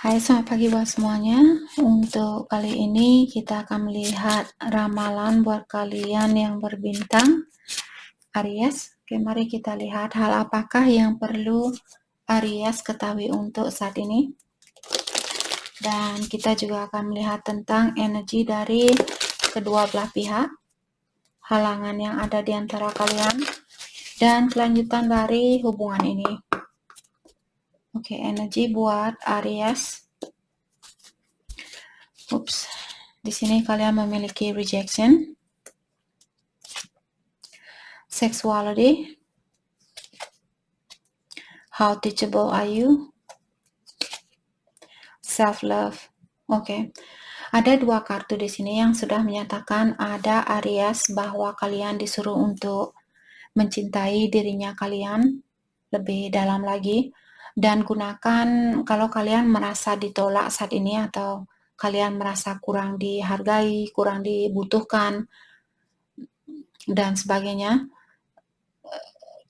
Hai, selamat pagi buat semuanya. Untuk kali ini kita akan melihat ramalan buat kalian yang berbintang Aries. Oke, mari kita lihat hal apakah yang perlu Aries ketahui untuk saat ini. Dan kita juga akan melihat tentang energi dari kedua belah pihak, halangan yang ada di antara kalian, dan kelanjutan dari hubungan ini. Oke, energi buat Aries. Di sini kalian memiliki rejection, sexuality, how teachable are you, self-love. Oke, ada dua kartu di sini yang sudah menyatakan ada Aries bahwa kalian disuruh untuk mencintai dirinya kalian lebih dalam lagi, dan gunakan kalau kalian merasa ditolak saat ini atau kalian merasa kurang dihargai, kurang dibutuhkan, dan sebagainya.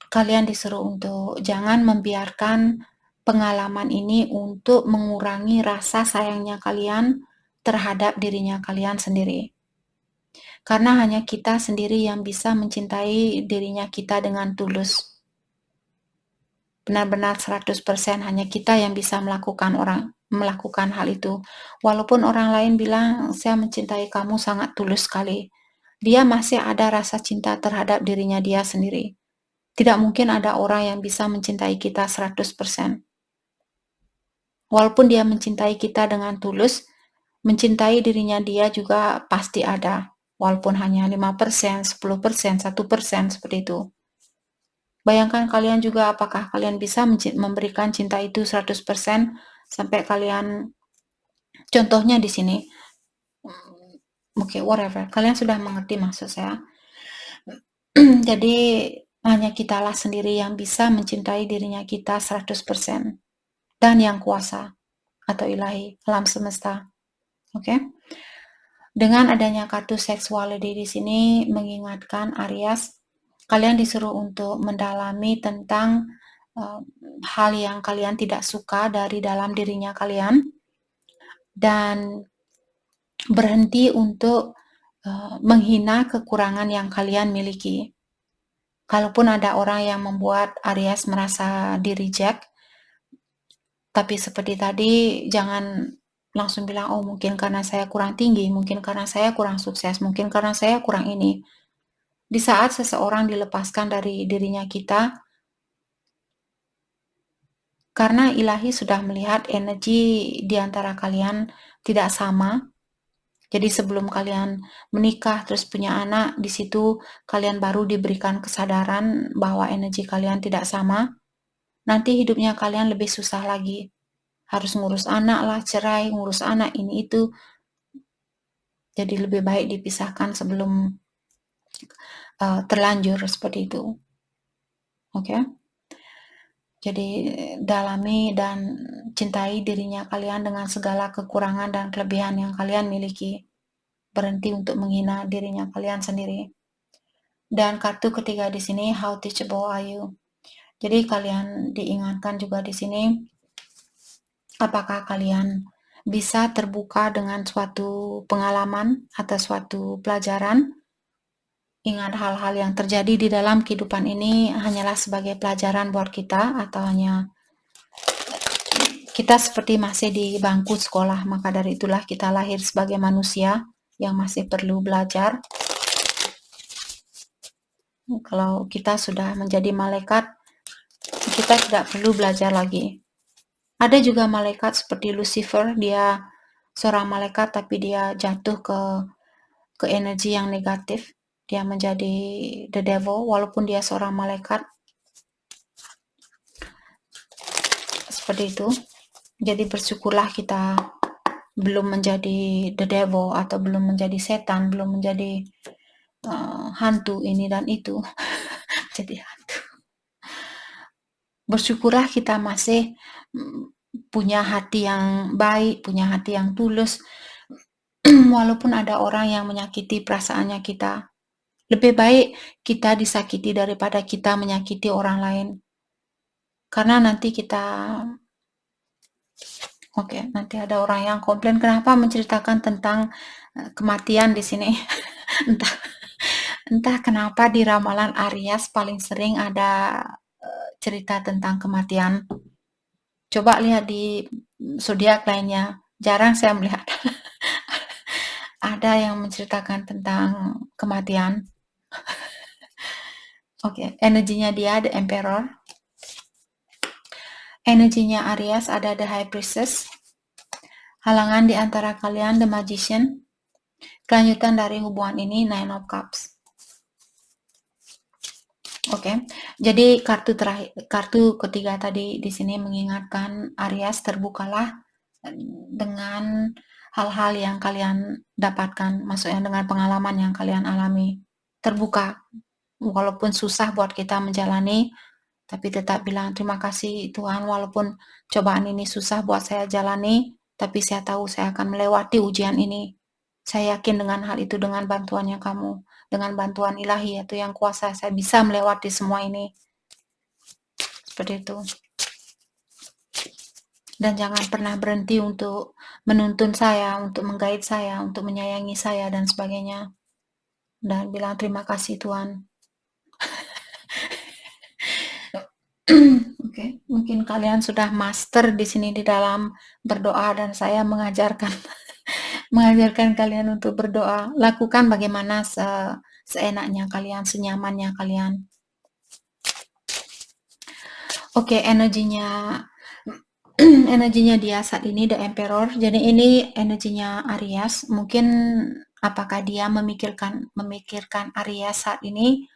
Kalian disuruh untuk jangan membiarkan pengalaman ini untuk mengurangi rasa sayangnya kalian terhadap dirinya kalian sendiri. Karena hanya kita sendiri yang bisa mencintai dirinya kita dengan tulus. Benar-benar 100% hanya kita yang bisa melakukan hal itu. Walaupun orang lain bilang, saya mencintai kamu sangat tulus sekali. Dia masih ada rasa cinta terhadap dirinya dia sendiri. Tidak mungkin ada orang yang bisa mencintai kita 100%. Walaupun dia mencintai kita dengan tulus, mencintai dirinya dia juga pasti ada. Walaupun hanya 5%, 10%, 1% seperti itu. Bayangkan kalian juga apakah kalian bisa memberikan cinta itu 100% sampai kalian, contohnya di sini, whatever, kalian sudah mengerti maksud saya. Jadi hanya kitalah sendiri yang bisa mencintai dirinya kita 100%. Dan yang kuasa atau ilahi, alam semesta. Oke? Dengan adanya kartu sexuality di sini mengingatkan Aries, kalian disuruh untuk mendalami tentang hal yang kalian tidak suka dari dalam dirinya kalian, dan berhenti untuk menghina kekurangan yang kalian miliki. Kalaupun ada orang yang membuat Aries merasa di-reject, tapi seperti tadi, jangan langsung bilang, oh mungkin karena saya kurang tinggi, mungkin karena saya kurang sukses, mungkin karena saya kurang ini. Di saat seseorang dilepaskan dari dirinya kita, karena ilahi sudah melihat energi di antara kalian tidak sama, jadi sebelum kalian menikah terus punya anak, di situ kalian baru diberikan kesadaran bahwa energi kalian tidak sama. Nanti hidupnya kalian lebih susah lagi. Harus ngurus anak lah, cerai, ngurus anak, ini itu. Jadi lebih baik dipisahkan sebelum terlanjur seperti itu. Oke? Jadi dalami dan cintai dirinya kalian dengan segala kekurangan dan kelebihan yang kalian miliki. Berhenti untuk menghina dirinya kalian sendiri. Dan kartu ketiga di sini, how teachable are you? Jadi kalian diingatkan juga di sini, apakah kalian bisa terbuka dengan suatu pengalaman atau suatu pelajaran. Ingat hal-hal yang terjadi di dalam kehidupan ini hanyalah sebagai pelajaran buat kita, atau hanya kita seperti masih di bangku sekolah, maka dari itulah kita lahir sebagai manusia yang masih perlu belajar. Kalau kita sudah menjadi malaikat, kita tidak perlu belajar lagi. Ada juga malaikat seperti Lucifer, dia seorang malaikat tapi dia jatuh ke energi yang negatif. Dia menjadi the devil walaupun dia seorang malaikat. Seperti itu. Jadi bersyukurlah kita belum menjadi the devil atau belum menjadi setan, belum menjadi hantu ini dan itu. Jadi hantu. Bersyukurlah kita masih punya hati yang baik, punya hati yang tulus. Walaupun ada orang yang menyakiti perasaannya kita. Lebih baik kita disakiti daripada kita menyakiti orang lain. Karena nanti kita Oke, nanti ada orang yang komplain, "Kenapa menceritakan tentang, kematian di sini?" Entah entah kenapa di ramalan Aries paling sering ada, cerita tentang kematian. Coba lihat di, zodiak lainnya, jarang saya melihat ada yang menceritakan tentang kematian. Oke, energinya dia The Emperor. Energinya Aries ada The High Priestess. Halangan di antara kalian The Magician. Kelanjutan dari hubungan ini Nine of Cups. Oke, jadi kartu ketiga tadi di sini mengingatkan Aries, terbukalah dengan hal-hal yang kalian dapatkan, maksudnya dengan pengalaman yang kalian alami. Terbuka, walaupun susah buat kita menjalani, tapi tetap bilang terima kasih Tuhan, walaupun cobaan ini susah buat saya jalani, tapi saya tahu saya akan melewati ujian ini. Saya yakin dengan hal itu, dengan bantuannya kamu, dengan bantuan ilahi yaitu yang kuasa, saya bisa melewati semua ini. Seperti itu. Dan jangan pernah berhenti untuk menuntun saya, untuk menggait saya, untuk menyayangi saya, dan sebagainya. Dan bilang terima kasih Tuhan. Oke, mungkin kalian sudah master di sini di dalam berdoa dan saya mengajarkan mengajarkan kalian untuk berdoa. Lakukan bagaimana seenaknya kalian, senyamannya kalian. Oke, energinya energinya dia saat ini The Emperor. Jadi ini energinya Aries. Mungkin apakah dia memikirkan Aries saat ini,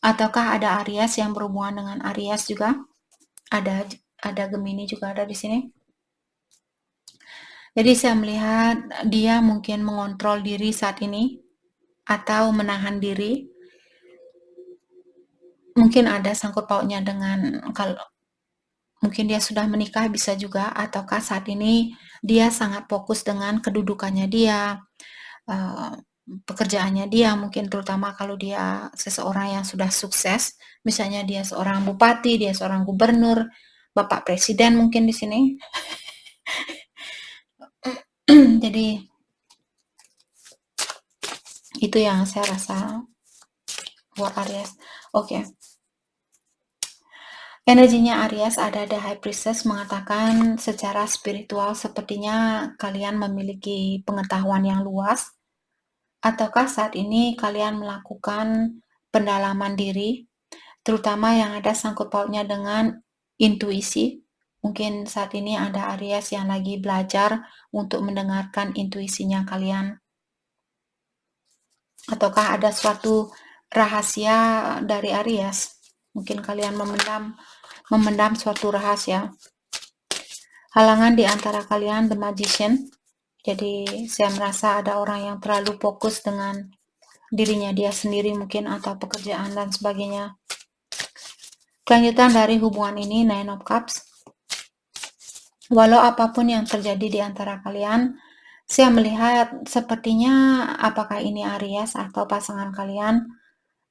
ataukah ada Aries yang berhubungan dengan Aries juga? Ada Gemini juga ada di sini. Jadi saya melihat dia mungkin mengontrol diri saat ini atau menahan diri. Mungkin ada sangkut pautnya dengan kalau mungkin dia sudah menikah bisa juga, ataukah saat ini dia sangat fokus dengan kedudukannya dia, pekerjaannya dia, mungkin terutama kalau dia seseorang yang sudah sukses, misalnya dia seorang bupati, dia seorang gubernur, bapak presiden mungkin di sini. Jadi itu yang saya rasa buat Aries. Oke. Energinya Aries ada The High Priestess mengatakan secara spiritual sepertinya kalian memiliki pengetahuan yang luas, ataukah saat ini kalian melakukan pendalaman diri, terutama yang ada sangkut pautnya dengan intuisi. Mungkin saat ini ada Aries yang lagi belajar untuk mendengarkan intuisinya kalian. Ataukah ada suatu rahasia dari Aries? Mungkin kalian memendam suatu rahasia. Halangan di antara kalian The Magician. Jadi saya merasa ada orang yang terlalu fokus dengan dirinya dia sendiri mungkin, atau pekerjaan dan sebagainya. Kelanjutan dari hubungan ini Nine of Cups. Walau apapun yang terjadi di antara kalian, saya melihat sepertinya apakah ini Aries atau pasangan kalian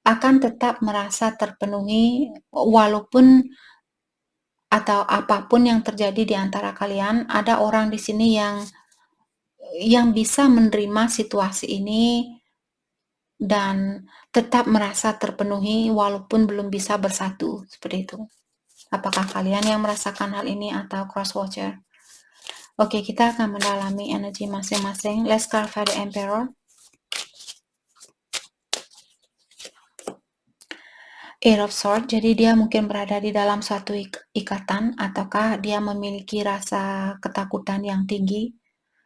akan tetap merasa terpenuhi walaupun atau apapun yang terjadi di antara kalian. Ada orang di sini yang bisa menerima situasi ini dan tetap merasa terpenuhi walaupun belum bisa bersatu, seperti itu. Apakah kalian yang merasakan hal ini atau cross watcher? Oke, kita akan mendalami energi masing-masing. Let's clarify the Emperor. Eight of Swords, jadi dia mungkin berada di dalam suatu ikatan, ataukah dia memiliki rasa ketakutan yang tinggi,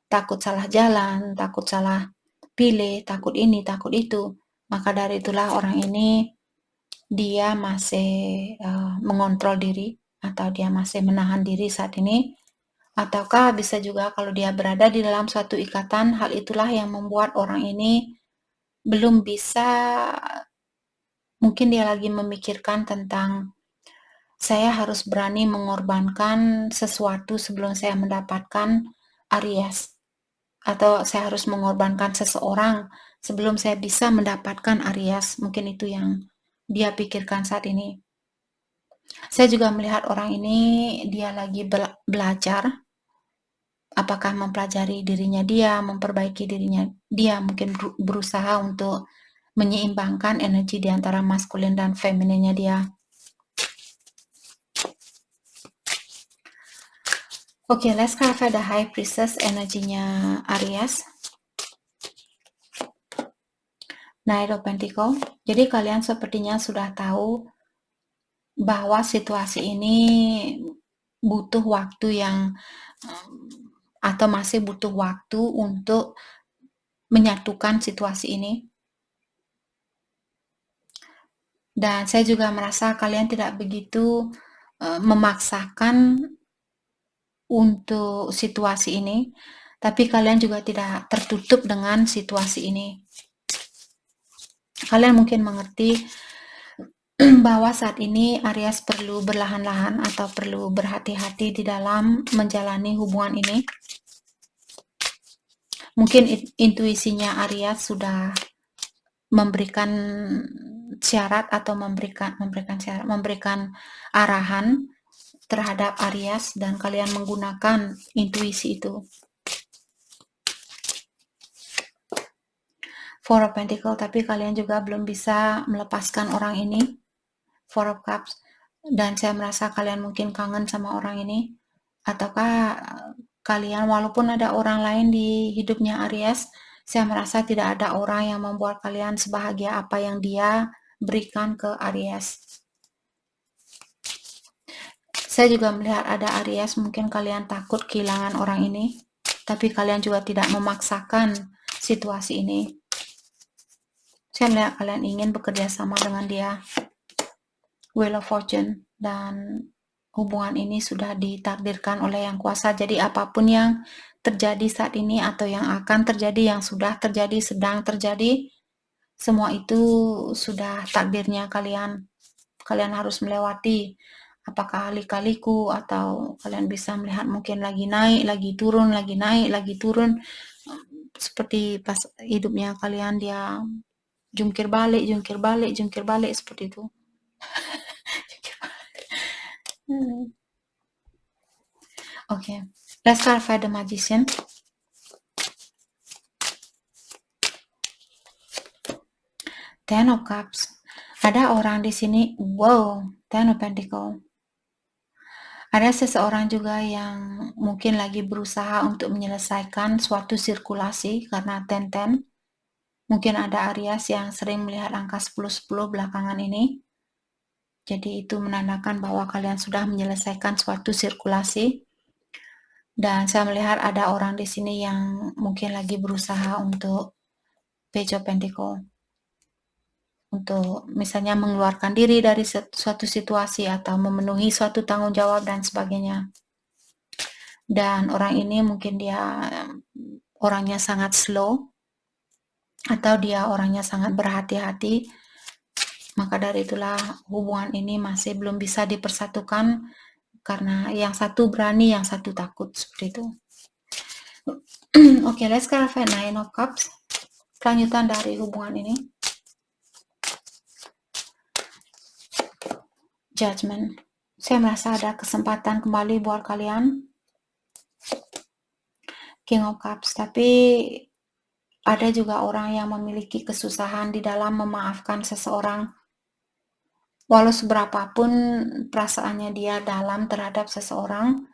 takut salah jalan, takut salah pilih, takut ini, takut itu. Maka dari itulah orang ini dia masih mengontrol diri, atau dia masih menahan diri saat ini. Ataukah bisa juga kalau dia berada di dalam suatu ikatan, hal itulah yang membuat orang ini belum bisa, mungkin dia lagi memikirkan tentang saya harus berani mengorbankan sesuatu sebelum saya mendapatkan Aries, atau saya harus mengorbankan seseorang sebelum saya bisa mendapatkan Aries. Mungkin itu yang dia pikirkan saat ini. Saya juga melihat orang ini dia lagi belajar Apakah mempelajari dirinya dia, memperbaiki dirinya dia, mungkin berusaha untuk menyeimbangkan energi di antara maskulin dan femininnya dia. Oke, let's clarify the High Priestess energinya Aries. Knight of Pentacle. Jadi kalian sepertinya sudah tahu bahwa situasi ini butuh waktu yang atau masih butuh waktu untuk menyatukan situasi ini. Dan saya juga merasa kalian tidak begitu memaksakan untuk situasi ini, tapi kalian juga tidak tertutup dengan situasi ini. Kalian mungkin mengerti bahwa saat ini Aries perlu berlahan-lahan atau perlu berhati-hati di dalam menjalani hubungan ini. Mungkin intuisinya Aries sudah memberikan syarat atau memberikan arahan terhadap Aries dan kalian menggunakan intuisi itu. Four of Pentacle, tapi kalian juga belum bisa melepaskan orang ini. Four of Cups, dan saya merasa kalian mungkin kangen sama orang ini, ataukah kalian walaupun ada orang lain di hidupnya Aries, saya merasa tidak ada orang yang membuat kalian sebahagia apa yang dia berikan ke Aries. Saya juga melihat ada Aries, mungkin kalian takut kehilangan orang ini, tapi kalian juga tidak memaksakan situasi ini. Saya melihat kalian ingin bekerja sama dengan dia. Wheel of Fortune, dan hubungan ini sudah ditakdirkan oleh Yang Kuasa. Jadi apapun yang terjadi saat ini atau yang akan terjadi, yang sudah terjadi, sedang terjadi, semua itu sudah takdirnya kalian. Kalian harus melewati. Apakah lika-liku atau kalian bisa melihat mungkin lagi naik, lagi turun, lagi naik, lagi turun. Seperti pas hidupnya kalian dia jungkir balik, jungkir balik, jungkir balik seperti itu. Okay, let's clarify the Magician. Ten of Cups. Ada orang di sini. Wow, Ten of Pentacle. Ada seseorang juga yang mungkin lagi berusaha untuk menyelesaikan suatu sirkulasi karena ten. Mungkin ada Aries yang sering melihat angka 10-10 belakangan ini. Jadi itu menandakan bahwa kalian sudah menyelesaikan suatu sirkulasi. Dan saya melihat ada orang di sini yang mungkin lagi berusaha untuk Page of Pentacle. Untuk misalnya mengeluarkan diri dari suatu situasi atau memenuhi suatu tanggung jawab dan sebagainya. Dan orang ini mungkin dia orangnya sangat slow atau dia orangnya sangat berhati-hati, maka dari itulah hubungan ini masih belum bisa dipersatukan karena yang satu berani, yang satu takut, seperti itu. Oke, let's clarify Nine of Cups, kelanjutan dari hubungan ini. Judgment. Saya merasa ada kesempatan kembali buat kalian. King of Cups, tapi ada juga orang yang memiliki kesusahan di dalam memaafkan seseorang. Walau seberapapun perasaannya dia dalam terhadap seseorang,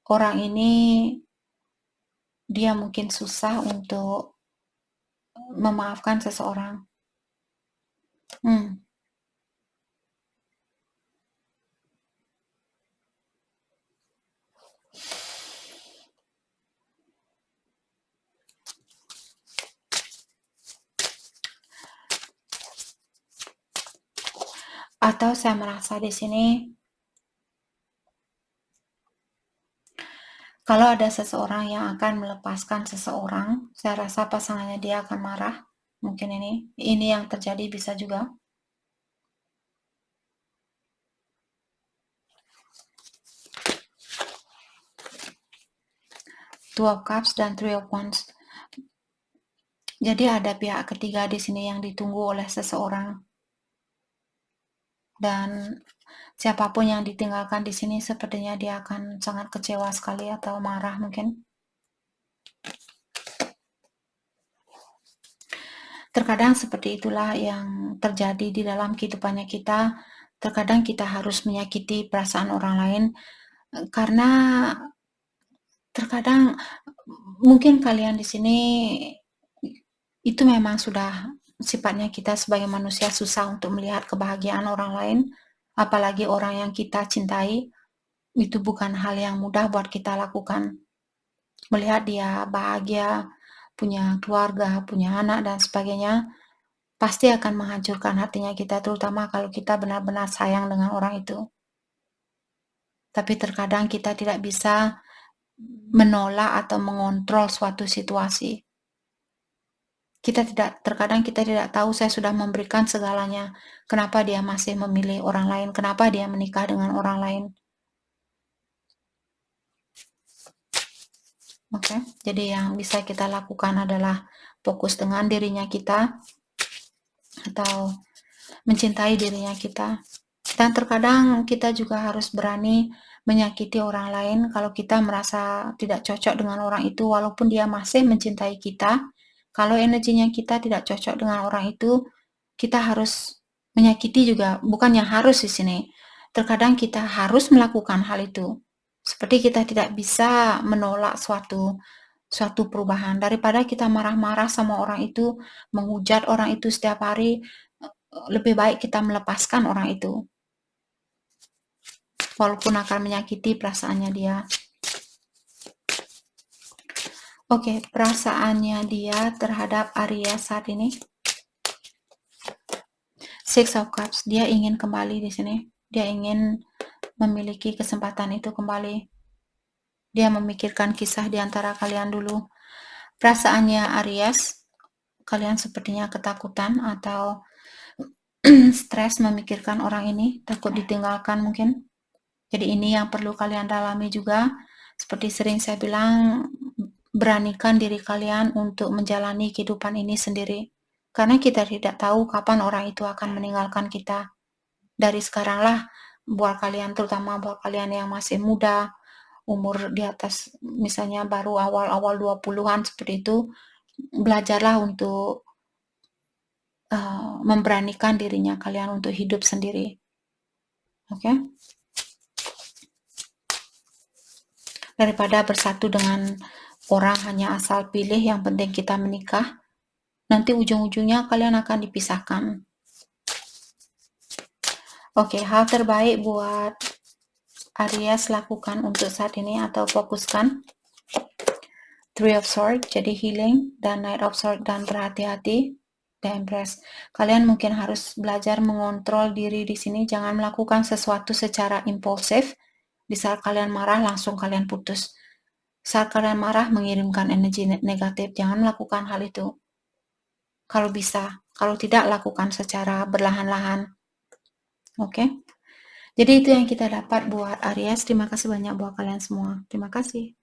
orang ini dia mungkin susah untuk memaafkan seseorang. Atau saya merasa di sini kalau ada seseorang yang akan melepaskan seseorang, saya rasa pasangannya dia akan marah. Mungkin ini yang terjadi, bisa juga. Two of Cups dan Three of Wands. Jadi ada pihak ketiga di sini yang ditunggu oleh seseorang. Dan siapapun yang ditinggalkan di sini sepertinya dia akan sangat kecewa sekali atau marah mungkin. Terkadang seperti itulah yang terjadi di dalam kehidupannya kita. Terkadang kita harus menyakiti perasaan orang lain, karena terkadang mungkin kalian di sini itu memang sudah sifatnya kita sebagai manusia susah untuk melihat kebahagiaan orang lain, apalagi orang yang kita cintai, itu bukan hal yang mudah buat kita lakukan. Melihat dia bahagia, punya keluarga, punya anak dan sebagainya, pasti akan menghancurkan hatinya kita, terutama kalau kita benar-benar sayang dengan orang itu. Tapi terkadang kita tidak bisa menolak atau mengontrol suatu situasi. Terkadang kita tidak tahu saya sudah memberikan segalanya, kenapa dia masih memilih orang lain, kenapa dia menikah dengan orang lain. Oke, jadi yang bisa kita lakukan adalah fokus dengan dirinya kita atau mencintai dirinya kita. Dan terkadang kita juga harus berani menyakiti orang lain kalau kita merasa tidak cocok dengan orang itu, walaupun dia masih mencintai kita. Kalau energinya kita tidak cocok dengan orang itu, kita harus menyakiti juga, bukan yang harus di sini. Terkadang kita harus melakukan hal itu. Seperti kita tidak bisa menolak suatu perubahan. Daripada kita marah-marah sama orang itu, menghujat orang itu setiap hari, lebih baik kita melepaskan orang itu. Walaupun akan menyakiti perasaannya dia. Oke, perasaannya dia terhadap Aries saat ini. Six of Cups, dia ingin kembali di sini. Dia ingin memiliki kesempatan itu kembali. Dia memikirkan kisah di antara kalian dulu. Perasaannya Aries, kalian sepertinya ketakutan atau stres memikirkan orang ini, takut ditinggalkan mungkin. Jadi ini yang perlu kalian dalami juga. Seperti sering saya bilang, beranikan diri kalian untuk menjalani kehidupan ini sendiri. Karena kita tidak tahu kapan orang itu akan meninggalkan kita. Dari sekaranglah, buat kalian, terutama buat kalian yang masih muda, umur di atas, misalnya baru awal-awal 20-an seperti itu, belajarlah untuk memberanikan dirinya kalian untuk hidup sendiri. Oke? Daripada bersatu dengan orang hanya asal pilih yang penting kita menikah, nanti ujung-ujungnya kalian akan dipisahkan. Oke, hal terbaik buat Aries lakukan untuk saat ini atau fokuskan Three of Swords, jadi healing, dan Knight of Swords, dan berhati-hati, dan Empress. Kalian mungkin harus belajar mengontrol diri di sini, jangan melakukan sesuatu secara impulsif. Di saat kalian marah, langsung kalian putus. Saat kalian marah, mengirimkan energi negatif, jangan melakukan hal itu. Kalau bisa, kalau tidak, lakukan secara berlahan-lahan. Oke? Jadi itu yang kita dapat buat Aries. Terima kasih banyak buat kalian semua. Terima kasih.